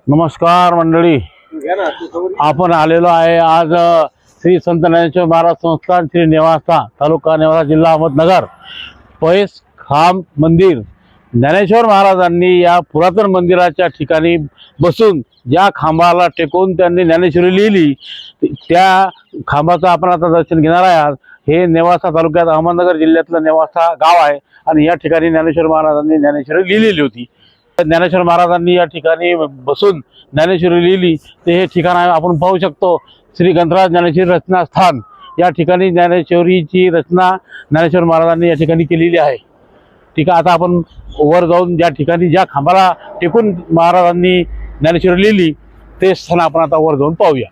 नमस्कार मंडळी, आपण आलेलो आहे आज श्री संत ज्ञानेश्वर महाराज संस्थान श्री नेवासा तालुका नेवासा जिल्हा अहमदनगर पैस खांब मंदिर। ज्ञानेश्वर महाराजांनी या पुरातन मंदिराच्या ठिकाणी बसून ज्या खांबाला टेकून त्यांनी ज्ञानेश्वरी लिहिली त्या खांबाचं आपण आता दर्शन घेणार आहात। हे नेवासा तालुक्यात अहमदनगर जिल्ह्यातलं नेवासा गाव आहे आणि या ठिकाणी ज्ञानेश्वर महाराजांनी ज्ञानेश्वरी लिहिलेली होती। ज्ञानेश्वर महाराजांनी या ठिकाणी बसून ज्ञानेश्वरी लिहिली ते हे ठिकाण आहे। आपण पाहू शकतो श्री ग्रंथराज ज्ञानेश्वरी रचना स्थान। या ठिकाणी ज्ञानेश्वरीची रचना ज्ञानेश्वर महाराजांनी या ठिकाणी केलेली आहे। ठीक आहे, आता आपण वर जाऊन ज्या ठिकाणी ज्या खांबाला टेकून महाराजांनी ज्ञानेश्वरी लिहिली ते स्थान आपण आता वर जाऊन पाहूया।